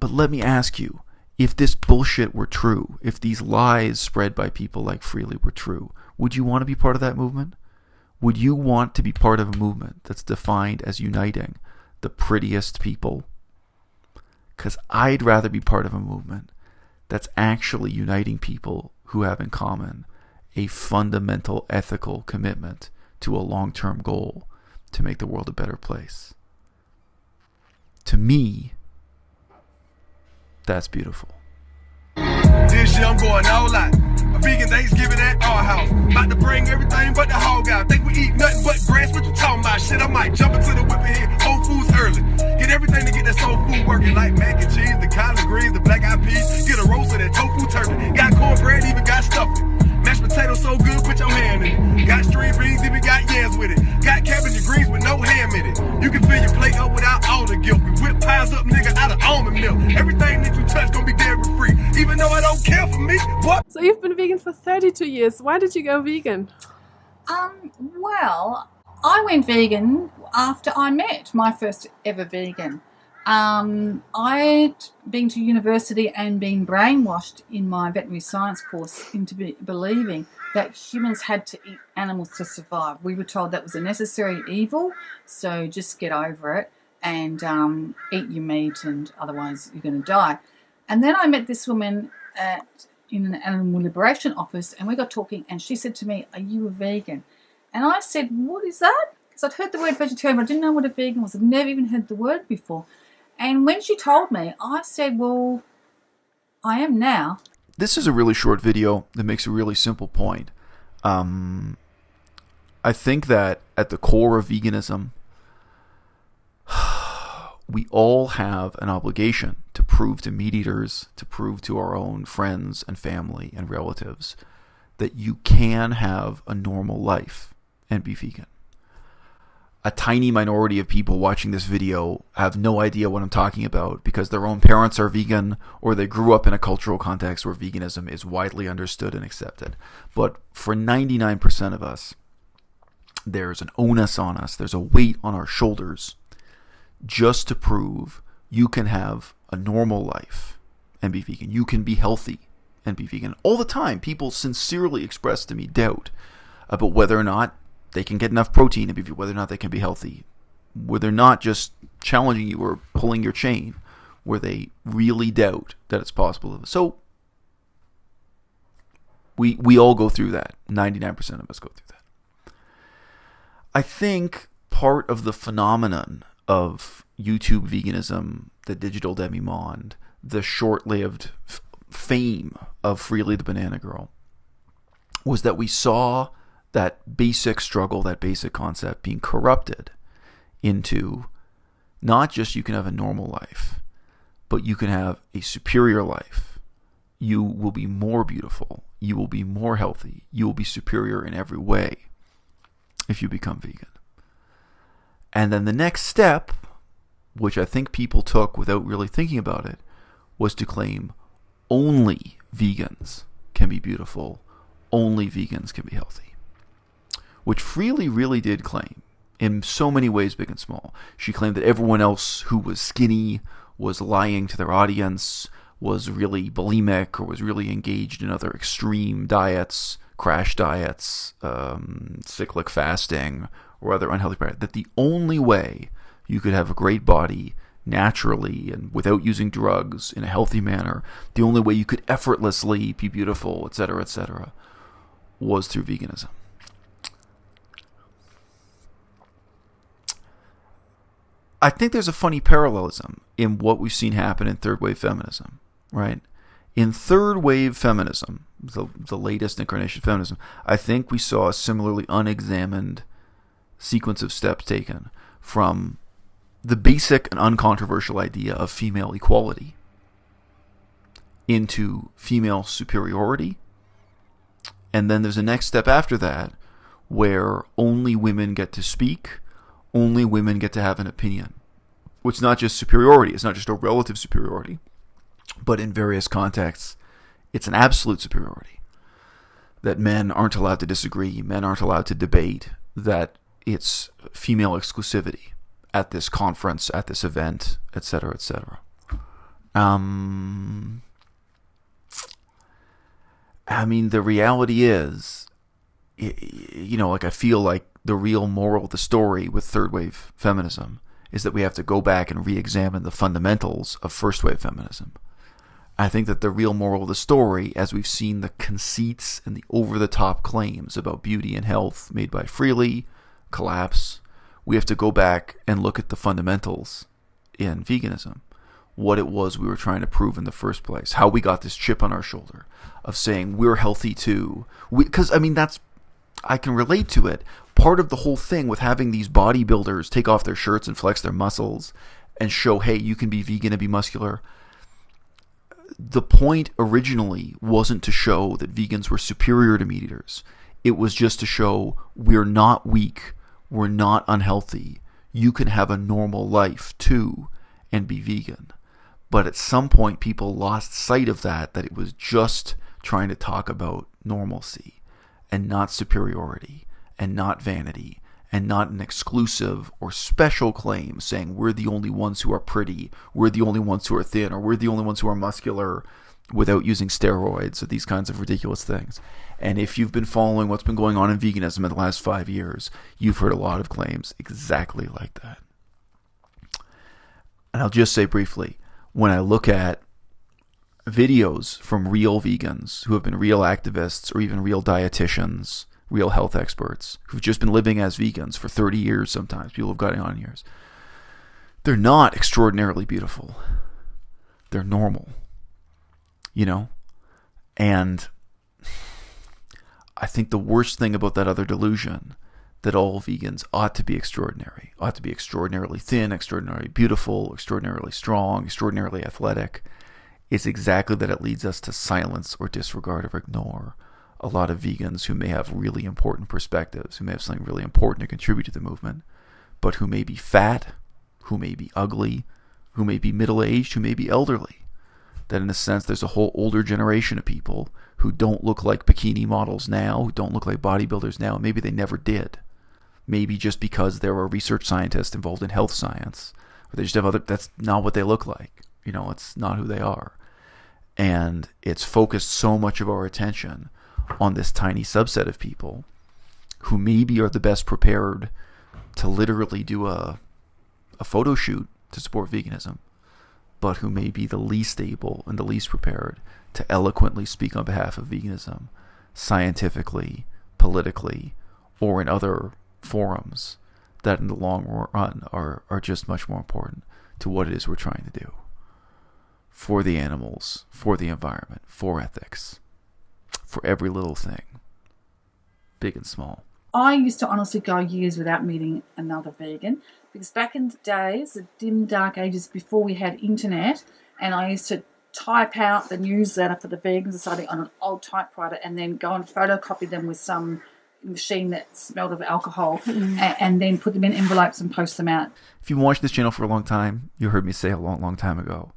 But let me ask you, if this bullshit were true, if these lies spread by people like Freely were true, would you want to be part of that movement? Would you want to be part of a movement that's defined as uniting the prettiest people? Because I'd rather be part of a movement that's actually uniting people who have in common a fundamental ethical commitment to a long-term goal to make the world a better place. To me, that's beautiful. This year I'm going all out. A vegan Thanksgiving at our house. About to bring everything but the hog out. Think we eat nothing but grass, what you talking about? Shit, I might jump into the whip and hit Whole Foods early. Get everything to get that soul food working, like mac and cheese, the collard greens, the black eyed peas. Get a roast of that tofu turkey. Got cornbread, even got stuffing. Mashed potatoes so good, put your hand in it. Got string beans, even got yams with it. Got cabbage and greens with no ham in it. You can fill your plate up without all the guilt. We whip pies up, nigga, out of almond milk. Everything that you touch gonna be dairy free. Even though I don't care for me, what? So you've been vegan for 32 years. Why did you go vegan? Well, I went vegan after I met my first ever vegan. I'd been to university and been brainwashed in my veterinary science course into believing that humans had to eat animals to survive. We were told that was a necessary evil, so just get over it and eat your meat, and otherwise you're going to die. And then I met this woman in an animal liberation office, and we got talking, and she said to me, "Are you a vegan?" And I said, "What is that?" Because I'd heard the word vegetarian, but I didn't know what a vegan was. I'd never even heard the word before. And when she told me, I said, "Well, I am now." This is a really short video that makes a really simple point. I think that at the core of veganism, we all have an obligation to prove to meat eaters, to prove to our own friends and family and relatives that you can have a normal life and be vegan. A tiny minority of people watching this video have no idea what I'm talking about because their own parents are vegan or they grew up in a cultural context where veganism is widely understood and accepted. But for 99% of us, there's an onus on us, there's a weight on our shoulders just to prove you can have a normal life and be vegan. You can be healthy and be vegan. All the time, people sincerely express to me doubt about whether or not they can get enough protein and be vegan, whether or not they can be healthy, where they're not just challenging you or pulling your chain, where they really doubt that it's possible. So we all go through that. 99% of us go through that. I think part of the phenomenon of YouTube veganism, the digital demi-monde, the short-lived fame of Freely the Banana Girl, was that we saw that basic struggle, that basic concept being corrupted into not just you can have a normal life, but you can have a superior life. You will be more beautiful. You will be more healthy. You will be superior in every way if you become vegan. And then the next step, which I think people took without really thinking about it, was to claim only vegans can be beautiful, only vegans can be healthy. Which Freely really did claim in so many ways, big and small. She claimed that everyone else who was skinny was lying to their audience, was really bulimic, or was really engaged in other extreme diets, crash diets, cyclic fasting, or other unhealthy practices. That the only way you could have a great body naturally and without using drugs in a healthy manner, the only way you could effortlessly be beautiful, etc., was through veganism. I think there's a funny parallelism in what we've seen happen in third wave feminism, right? In third wave feminism, the latest incarnation of feminism, I think we saw a similarly unexamined sequence of steps taken from the basic and uncontroversial idea of female equality into female superiority. And then there's a next step after that where only women get to speak, only women get to have an opinion. Which is not just superiority, it's not just a relative superiority, but in various contexts, it's an absolute superiority. That men aren't allowed to disagree, men aren't allowed to debate, that it's female exclusivity at this conference, at this event, etc., etc. I mean, the reality is, you know, like I feel like the real moral of the story with third wave feminism is that we have to go back and re-examine the fundamentals of first wave feminism. I think that the real moral of the story, as we've seen the conceits and the over-the-top claims about beauty and health made by Freely collapse, we have to go back and look at the fundamentals in veganism. What it was we were trying to prove in the first place. How we got this chip on our shoulder of saying we're healthy too. Because, I mean, I can relate to it. Part of the whole thing with having these bodybuilders take off their shirts and flex their muscles and show, hey, you can be vegan and be muscular. The point originally wasn't to show that vegans were superior to meat eaters. It was just to show we're not weak, we're not unhealthy. You can have a normal life too and be vegan. But at some point people lost sight of that it was just trying to talk about normalcy and not superiority and not vanity and not an exclusive or special claim saying we're the only ones who are pretty, we're the only ones who are thin, or we're the only ones who are muscular without using steroids or these kinds of ridiculous things. And if you've been following what's been going on in veganism in the last 5 years, you've heard a lot of claims exactly like that. And I'll just say briefly, when I look at videos from real vegans who have been real activists or even real dietitians, real health experts who've just been living as vegans for 30 years sometimes, people have gotten on years, they're not extraordinarily beautiful. They're normal, you know? And I think the worst thing about that other delusion, that all vegans ought to be extraordinary, ought to be extraordinarily thin, extraordinarily beautiful, extraordinarily strong, extraordinarily athletic, is exactly that it leads us to silence or disregard or ignore a lot of vegans who may have really important perspectives, who may have something really important to contribute to the movement, but who may be fat, who may be ugly, who may be middle-aged, who may be elderly. That in a sense there's a whole older generation of people who don't look like bikini models now, who don't look like bodybuilders now, and maybe they never did. Maybe just because they're a research scientist involved in health science, or they just have that's not what they look like. You know, it's not who they are. And it's focused so much of our attention on this tiny subset of people who maybe are the best prepared to literally do a photo shoot to support veganism, but who may be the least able and the least prepared to eloquently speak on behalf of veganism, scientifically, politically, or in other forums that in the long run are just much more important to what it is we're trying to do for the animals, for the environment, for ethics, for every little thing, big and small. I used to honestly go years without meeting another vegan, because back in the days, the dim dark ages before we had internet, and I used to type out the newsletter for the Vegan Society on an old typewriter and then go and photocopy them with some machine that smelled of alcohol and then put them in envelopes and post them out. If you've watched this channel for a long time, you heard me say a long time ago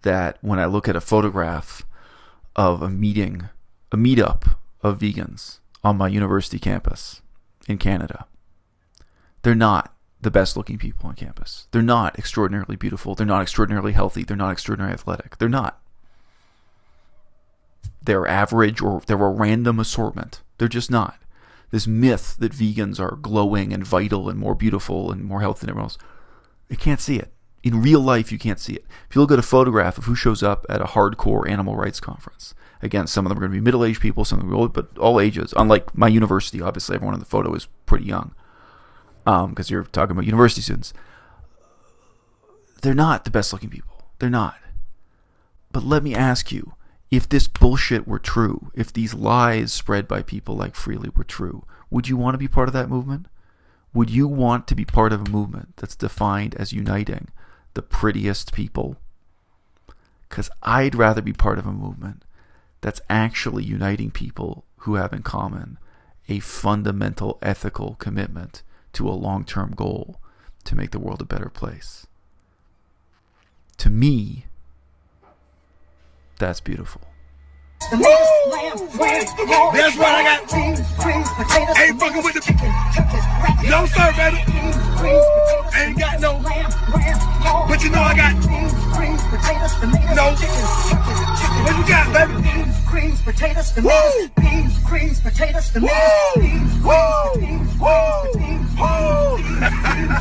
that when I look at a photograph of a meetup of vegans on my university campus in Canada, they're not the best looking people on campus. They're not extraordinarily beautiful. They're not extraordinarily healthy. They're not extraordinarily athletic. They're not. They're average, or they're a random assortment. They're just not. This myth that vegans are glowing and vital and more beautiful and more healthy than everyone else, you can't see it. In real life, you can't see it. If you look at a photograph of who shows up at a hardcore animal rights conference, again, some of them are going to be middle-aged people, some of them are old, but all ages. Unlike my university, obviously, everyone in the photo is pretty young, because you're talking about university students. They're not the best-looking people. They're not. But let me ask you, if this bullshit were true, if these lies spread by people like Freely were true, would you want to be part of that movement? Would you want to be part of a movement that's defined as uniting the prettiest people? Because I'd rather be part of a movement that's actually uniting people who have in common a fundamental ethical commitment to a long-term goal to make the world a better place. To me, that's beautiful. That's what I got. Ain't fucking with the. No sir, baby. Ain't got no. But you know I got. potatoes, tomatoes, no. Chicken. What you got, baby? Beans, creams, potatoes, tomatoes. Beans, creams, potatoes, tomatoes. Beans, creams, potatoes.